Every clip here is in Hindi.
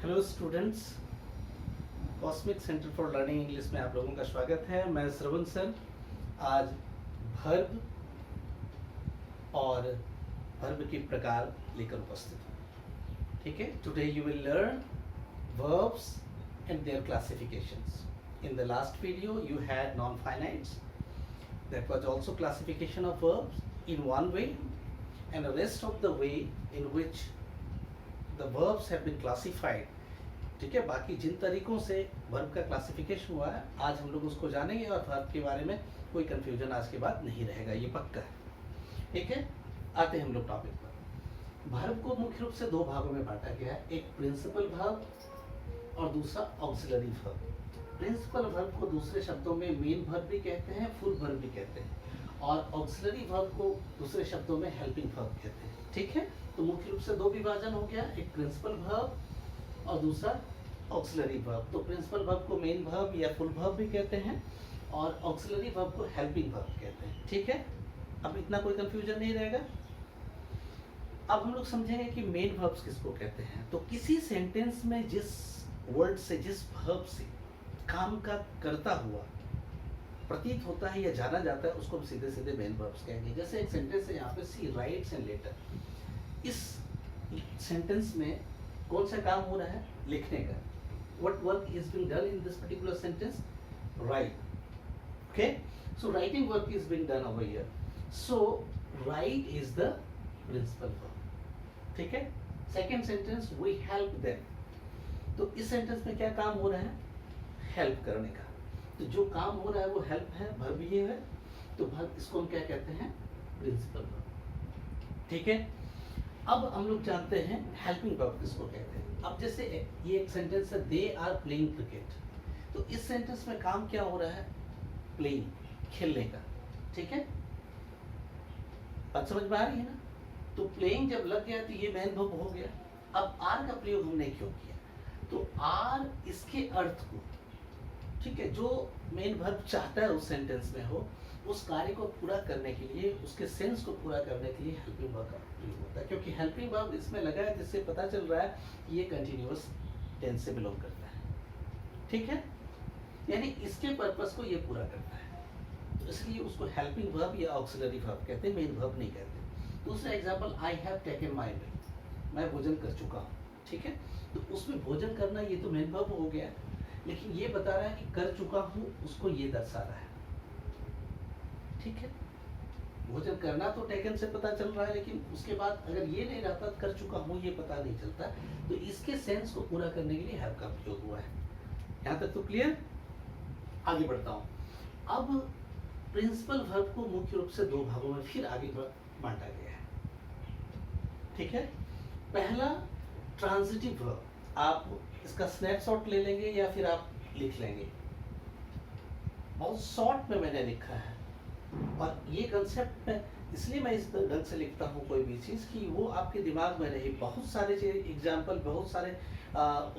Hello students, cosmic centre for learning English में आप लोगों का स्वागत है। मैं श्रवण सर आज वर्ब और वर्ब के प्रकार लेकर उपस्थित हूँ। ठीक है, today you will learn verbs and their classifications. In the last video you had non-finites, that was also classification of verbs in one way, and the rest of the way in which the verbs have been classified. ठीक है, बाकी जिन तरीकों से वर्ब का क्लासिफिकेशन हुआ है आज हम लोग उसको जानेंगे और वर्ब के बारे में कोई कंफ्यूजन आज के बाद नहीं रहेगा, ये पक्का है। ठीक है, आते हैं हम लोग टॉपिक पर। वर्ब को मुख्य रूप से दो भागों में बांटा गया है, एक प्रिंसिपल वर्ब और दूसरा ऑक्सिलरी वर्ब। प्रिंसिपल वर्ब को दूसरे शब्दों में मेन वर्ब भी कहते हैं, फुल वर्ब भी कहते हैं, और ऑक्सिलरी वर्ब को दूसरे शब्दों में हेल्पिंग वर्ब कहते हैं। ठीक है, तो मुख्य रूप से दो विभाजन हो गया, एक प्रिंसिपल वर्ब और दूसरा ऑक्सिलरी वर्ब। तो प्रिंसिपल वर्ब को मेन वर्ब या फुल वर्ब भी कहते हैं और ऑक्सिलरी वर्ब को हेल्पिंग वर्ब कहते हैं। ठीक है, अब इतना कोई कंफ्यूजन नहीं रहेगा। अब हम लोग समझेंगे कि मेन वर्ब्स किसको कहते हैं। तो किसी सेंटेंस में जिस वर्ड से, जिस वर्ब से काम का करता हुआ प्रतीत होता है या जाना जाता है उसको हम सीधे सीधे मेन वर्ब्स कहेंगे। जैसे एक सेंटेंस है यहाँ पे, सी राइट्स एंड लेटर। इस सेंटेंस में कौन सा काम हो रहा है? लिखने का। What work is being done in this particular sentence? Write. Okay, so writing work is being done over here. So write is the principal verb. ठीक है, second sentence, we help them. तो इस सेंटेंस में क्या काम हो रहा है? हेल्प करने का। तो जो काम हो रहा है वो हेल्प है, वर्ब ये है, तो वर्ब इसको हम क्या कहते हैं? Principal verb. ठीक है, अब हम लोग जानते हैं हेल्पिंग वर्ब किसको कहते हैं। अब जैसे ये एक सेंटेंस है, दे आर प्लेइंग क्रिकेट। तो इस सेंटेंस में काम क्या हो रहा है? प्लेइंग, खेलने का। ठीक है, बात समझ में आ रही है ना? तो प्लेइंग जब लग गया तो ये मेन वर्ब हो गया। अब आर का प्रयोग हमने क्यों किया? तो आर इसके अर्थ को, ठीक है, जो मेन वर्ब चाहता है उस सेंटेंस में हो, उस कार्य को पूरा करने के लिए, उसके सेंस को पूरा करने के लिए हेल्पिंग वर्ब का प्रयोग होता है। क्योंकि हेल्पिंग वर्ब इसमें लगा है जिससे पता चल रहा है कि ये कंटिन्यूअस टेंस से बिलोंग करता है। ठीक है, यानी इसके पर्पस को ये पूरा करता है, तो इसलिए उसको हेल्पिंग वर्ब या ऑक्सिलरी वर्ब कहते हैं, मेन वर्ब नहीं कहते। दूसरा example, I have taken my meal. मैं भोजन कर चुका हूँ। ठीक है, तो उसमें भोजन करना ये तो मेन वर्ब हो गया, लेकिन ये बता रहा है कि कर चुका हूँ, उसको ये दर्शा रहा है। ठीक है, भोजन करना तो टेकन से पता चल रहा है, लेकिन उसके बाद अगर ये नहीं रहता कर चुका हूँ ये पता नहीं चलता, तो इसके सेंस को पूरा करने के लिए हैव का प्रयोग हुआ है। यहाँ तक तो क्लियर? आगे बढ़ता हूँ। अब प्रिंसिपल वर्ब को मुख्य रूप से दो भागों में फिर आगे बांटा गया है। ठीक है, पहला ट्रांजिटिव वर्ब। आप इसका स्नैपशॉट ले लेंगे या फिर आप लिख लेंगे, बहुत शॉर्ट में मैंने लिखा है, और ये कंसेप्ट में इसलिए मैं इस ढंग से लिखता हूँ कोई भी चीज़ कि वो आपके दिमाग में रहे। बहुत सारे एग्जाम्पल, बहुत सारे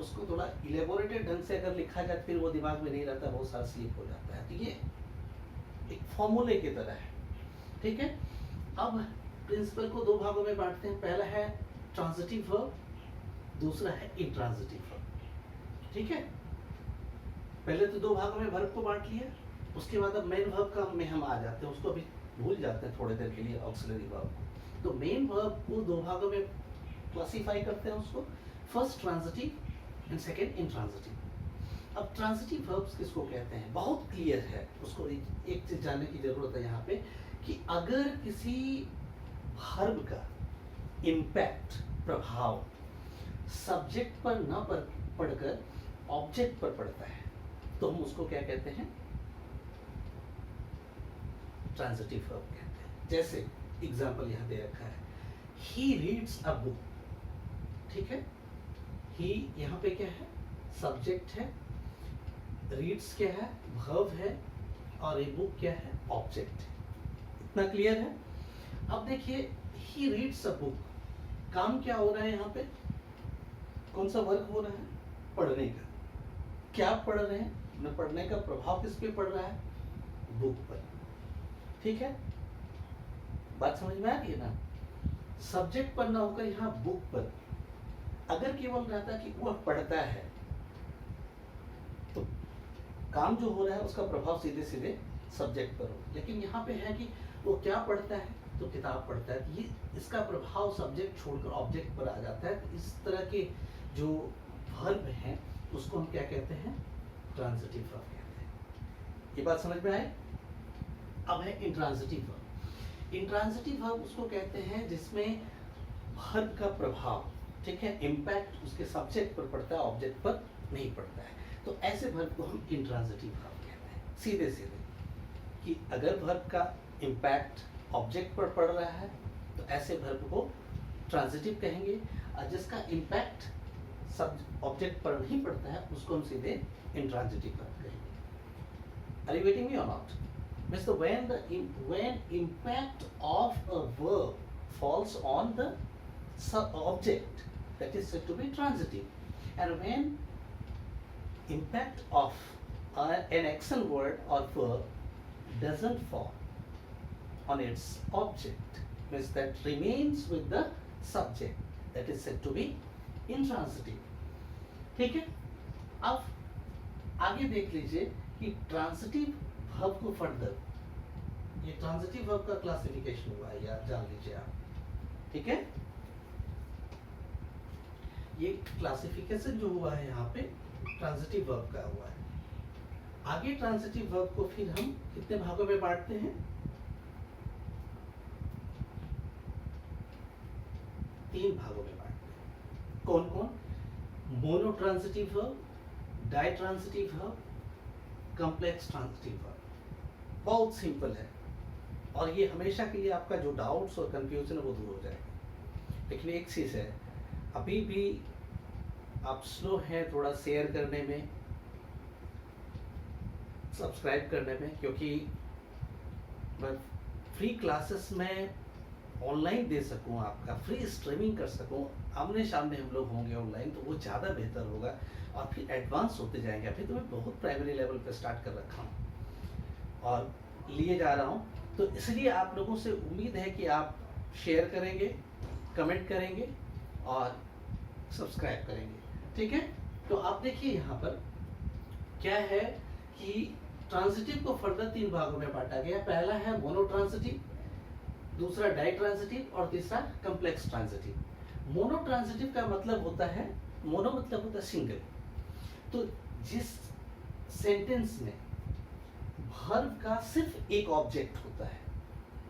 उसको थोड़ा इलेबोरेटेड ढंग से अगर लिखा जाए फिर वो दिमाग में नहीं रहता, बहुत सारा स्लिप हो जाता है। तो ये एक फॉर्मूले की तरह है। ठीक है, अब प्रिंसिपल को दो भागों में बांटते हैं, पहला है ट्रांजिटिव वर्ब, दूसरा है इंट्रांजिटिव वर्ब। ठीक है, पहले तो दो भागों में वर्ब को बांट लिया, उसके बाद अब मेन वर्ब का में हम आ जाते हैं, उसको अभी भूल जाते हैं थोड़ी देर के लिए, ऑक्सिलरी वर्ब को। तो मेन वर्ब को दो भागों में क्लासिफाई करते हैं उसको, first transitive and second intransitive. अब ट्रांजिटिव वर्ब्स किसको कहते हैं? बहुत क्लियर है, उसको एक चीज जानने की जरूरत है यहाँ पे, कि अगर किसी वर्ब का इम्पैक्ट, प्रभाव सब्जेक्ट पर न पड़कर ऑब्जेक्ट पर पड़ता है तो हम उसको क्या कहते हैं? ट्रांजिटिव वर्ब कहते हैं। जैसे एग्जांपल यहाँ दे रखा है, ही रीड्स अ बुक। ठीक है, ही यहाँ पे क्या है? सब्जेक्ट है, रीड्स क्या है? वर्ब है, और ये बुक क्या है? ऑब्जेक्ट है। इतना क्लियर है? अब देखिए, ही रीड्स अ बुक, काम क्या हो रहा है यहाँ पे? कौन सा वर्क हो रहा है? पढ़ने का। क्या पढ़ रहे हैं? पढ़ने का प्रभाव किस पे पड़ रहा है? बुक पर। ठीक है, बात समझ में आ रही है ना? सब्जेक्ट पर ना होकर यहाँ बुक पर। अगर केवल रहता कि वह पढ़ता है तो काम जो हो रहा है उसका प्रभाव सीधे सीधे सब्जेक्ट पर हो, लेकिन यहाँ पे है कि वो क्या पढ़ता है तो किताब पढ़ता है, ये इसका प्रभाव सब्जेक्ट छोड़कर ऑब्जेक्ट पर आ जाता है। तो इस तरह के जो वर्ब हैं उसको हम क्या कहते हैं, ट्रांजिटिव वर्ब कहते हैं। ये बात समझ में आए? अब है इंट्रांजिटिव वर्ब। इंट्रांजिटिव वर्ब उसको कहते हैं जिसमें वर्ब का प्रभाव, ठीक है, इम्पैक्ट उसके सब्जेक्ट पर पड़ता है, ऑब्जेक्ट पर नहीं पड़ता है। तो ऐसे वर्ब को हम इंट्रांजिटिव वर्ब कहते हैं। सीधे सीधे कि अगर वर्ब का इम्पैक्ट ऑब्जेक्ट पर पड़ रहा है तो ऐसे वर्ब को ट्रांजिटिव कहेंगे, और जिसका इम्पैक्ट सब ऑब्जेक्ट पर नहीं पड़ता है उसको हम सीधे इंट्रांजिटिव वर्ब कहेंगे। Are you getting me or not? Means when impact of a verb falls on the object, that is said to be transitive, and when impact of an action word or verb doesn't fall on its object, means that remains with the subject, that is said to be intransitive। ठीक है, अब आगे देख लीजिए कि ट्रांजिटिव वर्ब को फर्दर, ये ट्रांजिटिव वर्ब का क्लासिफिकेशन हुआ है, यार जान लीजिए आप, ठीक है। ये क्लासिफिकेशन जो हुआ है यहाँ पे ट्रांजिटिव वर्ब का हुआ है। आगे ट्रांजिटिव वर्ब को फिर हम कितने भागों में बांटते हैं, 3 भागों में बांटते हैं। कौन कौन? Monotransitive verb, ditransitive verb, complex transitive verb. बहुत सिंपल है और ये हमेशा के लिए आपका जो डाउट्स और कंफ्यूजन है वो दूर हो जाएगा। लेकिन एक चीज है, अभी भी आप स्लो हैं थोड़ा शेयर करने में, सब्सक्राइब करने में, क्योंकि मैं फ्री क्लासेस में ऑनलाइन दे सकूं, आपका फ्री स्ट्रीमिंग कर सकूं, आमने सामने हम लोग होंगे ऑनलाइन, तो वो ज़्यादा बेहतर होगा और फिर एडवांस होते जाएंगे। अभी तो मैं बहुत प्राइमरी लेवल पे स्टार्ट कर रखा हूं और लिए जा रहा हूं, तो इसलिए आप लोगों से उम्मीद है कि आप शेयर करेंगे, कमेंट करेंगे और सब्सक्राइब करेंगे, ठीक है। तो आप देखिए यहाँ पर क्या है कि ट्रांजिटिव को फर्दर 3 भागों में बांटा गया। पहला है मोनो ट्रांजिटिव, दूसरा डाई ट्रांजिटिव और तीसरा कॉम्प्लेक्स ट्रांजिटिव। मोनो ट्रांजिटिव का मतलब होता है, मोनो मतलब होता है सिंगल। तो जिस सेंटेंस में वर्ब का सिर्फ एक ऑब्जेक्ट होता है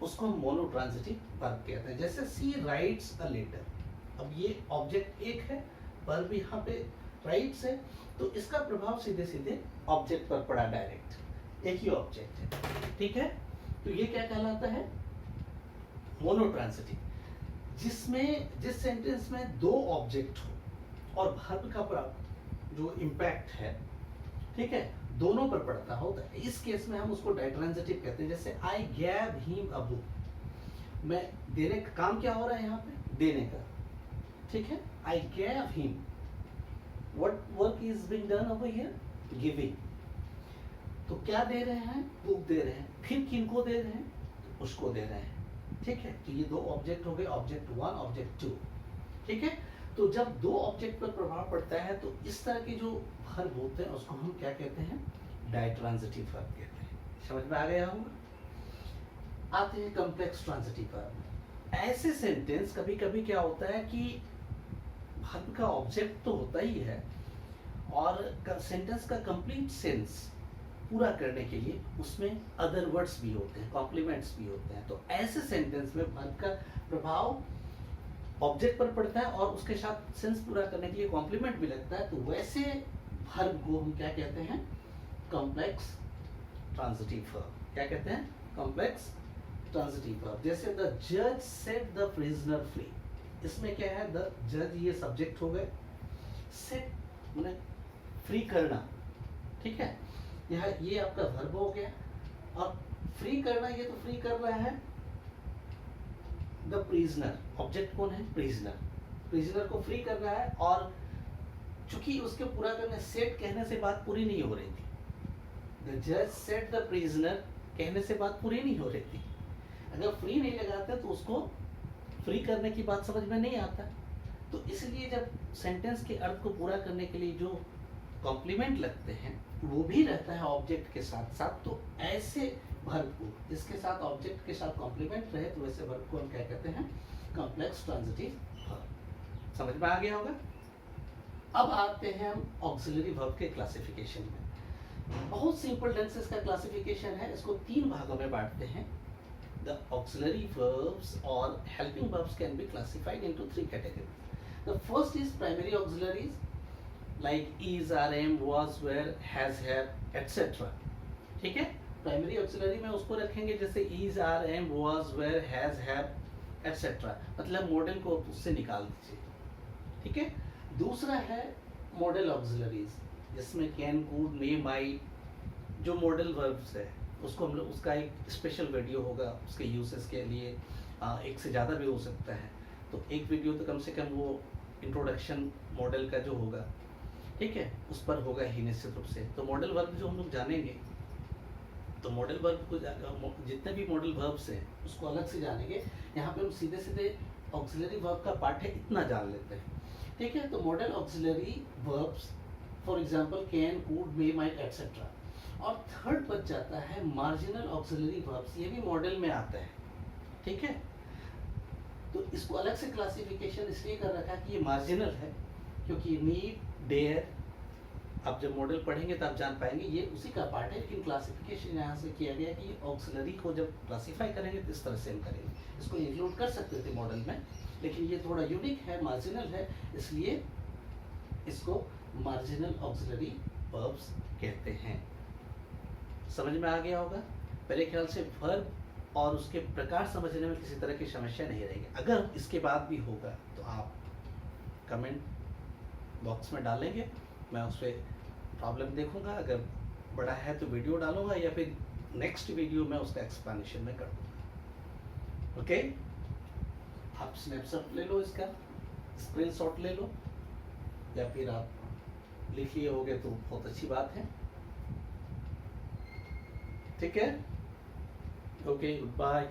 उसको हम मोनो ट्रांजिटिव वर्ब कहते हैं। जैसे सी राइट्स अ लेटर, अब ये ऑब्जेक्ट एक है, वर्ब यहाँ पे राइट्स है, तो इसका प्रभाव सीधे सीधे ऑब्जेक्ट पर पड़ा, डायरेक्ट एक ही ऑब्जेक्ट है, ठीक है। तो ये क्या कहलाता है, मोनो ट्रांजिटिव, जिसमें जिस सेंटेंस में 2 ऑब्जेक्ट हो और वर्ब का जो इम्पैक्ट है, ठीक है, दोनों पर पड़ता हो, तो इस केस में हम उसको डाइट्रांजिटिव कहते हैं। जैसे आई गैव हिम अ बुक, मैं देने का काम क्या हो रहा है यहाँ पे, देने का, ठीक है। I gave him, what work is being done over here, giving. तो क्या दे रहे हैं, बुक दे रहे हैं, फिर किनको दे रहे हैं, उसको दे रहे हैं, ठीक है। तो ये 2 ऑब्जेक्ट हो गए, ऑब्जेक्ट 1 ऑब्जेक्ट 2, ठीक है। तो जब 2 ऑब्जेक्ट पर प्रभाव पड़ता है तो इस तरह के जो वर्ब होते हैं उसको हम क्या कहते हैं, डाइट्रांजिटिव वर्ब कहते हैं। समझ में आ गया होगा। आते हैं कॉम्प्लेक्स ट्रांजिटिव वर्ब। ऐसे सेंटेंस कभी कभी क्या होता है कि वर्ब का ऑब्जेक्ट तो होता ही है और सेंटेंस का कंप्लीट सेंस पूरा करने के लिए उसमें अदर वर्ड्स भी होते हैं, कॉम्प्लीमेंट्स भी होते हैं। तो ऐसे सेंटेंस में वर्ब का प्रभाव ऑब्जेक्ट पर पड़ता है और उसके साथ सेंस पूरा करने के लिए कॉम्प्लीमेंट भी लगता है। तो वैसे वर्ब को हम क्या कहते हैं, कॉम्प्लेक्स ट्रांजिटिव वर्ब। क्या कहते हैं, कॉम्प्लेक्स ट्रांजिटिव वर्ब। जैसे द जज सेट द प्रिजनर फ्री, इसमें क्या है, द जज ये सब्जेक्ट हो गए, सेट माने फ्री करना, ठीक है, यह ये आपका वर्ब हो गया, और फ्री करना, ये तो फ्री कर रहा है द प्रिजनर, ऑब्जेक्ट कौन है, प्रिजनर, प्रिजनर को फ्री कर रहा है। और चूंकि उसके पूरा करने, सेट कहने से बात पूरी नहीं हो रही थी, द जज सेट द प्रिजनर कहने से बात पूरी नहीं हो रही थी। अगर फ्री नहीं लगाते तो उसको फ्री करने की बात समझ में नहीं आता, तो इसलिए जब सेंटेंस के अर्थ को पूरा करने के लिए जो कॉम्प्लीमेंट लगते हैं वो भी रहता है ऑब्जेक्ट के साथ साथ, तो ऐसे वर्ब को इसके साथ ऑब्जेक्ट के साथ कॉम्प्लीमेंट रहे तो वैसे वर्ब को हम क्या कहते हैं, कॉम्प्लेक्स ट्रांजिटिव वर्ब। समझ में आ गया होगा। अब आते हैं हम ऑक्सिलरी वर्ब के क्लासिफिकेशन में। बहुत सिंपल टेंसेस का क्लासिफिकेशन है, इसको 3 भागों में बांटते हैं। द ऑक्सिलरी वर्ब्स और helping verbs can be classified into 3 categories. The first is primary auxiliaries like is, are, am, was, were, has, have, etc. ठीक है, प्राइमरी ऑक्सिलरी में उसको रखेंगे जैसे is, are, am, was, were, has, have, etc. मतलब मॉडल को उससे निकाल दीजिए। ठीक है, दूसरा है मॉडल ऑक्सिलरीज जिसमें कैन, कुड, मे, माइट जो मॉडल वर्ब्स है उसको हम लोग, उसका एक स्पेशल वीडियो होगा उसके यूसेस के लिए, एक से ज़्यादा भी हो सकता है, तो एक वीडियो तो कम से कम वो इंट्रोडक्शन मॉडल का जो होगा, ठीक है, उस पर होगा ही निश्चित रूप से। तो मॉडल वर्ब जो हम लोग जानेंगे, तो मॉडल वर्ब को जितने भी मॉडल वर्ब्स हैं उसको अलग से जानेंगे। यहाँ पे हम सीधे सीधे ऑक्सिलरी वर्ब का पार्ट है इतना जान लेते हैं। ठीक है, तो model auxiliary verbs for example can, could, may, might etcetera. और थर्ड बच जाता है मार्जिनल ऑक्सिलरी वर्ब्स, ये भी मॉडल में आता है। ठीक है, तो इसको अलग से क्लासिफिकेशन इसलिए कर रखा है कि ये मार्जिनल है, क्योंकि नीड, डेयर, आप जब मॉडल पढ़ेंगे तो आप जान पाएंगे ये उसी का पार्ट है, लेकिन क्लासिफिकेशन यहाँ से किया गया कि ऑक्सिलरी को जब क्लासिफाई करेंगे तो इस तरह से हम करेंगे। इसको इंक्लूड कर सकते थे मॉडल में, लेकिन ये थोड़ा यूनिक है, मार्जिनल है, इसलिए इसको मार्जिनल ऑक्सिलरी वर्ब्स कहते हैं। समझ में आ गया होगा। मेरे ख्याल से वर्ब और उसके प्रकार समझने में किसी तरह की समस्या नहीं रहेगी। अगर इसके बाद भी होगा तो आप कमेंट बॉक्स में डालेंगे, मैं उस पर प्रॉब्लम देखूंगा। अगर बड़ा है तो वीडियो डालूंगा या फिर नेक्स्ट वीडियो में उसका एक्सप्लेनेशन में कर दूंगा। ओके, आप स्नैपशॉट ले लो, इसका स्क्रीनशॉट ले लो, या फिर आप लिख लिए होगे तो बहुत अच्छी बात है। ठीक है, ओके, गुड बाय।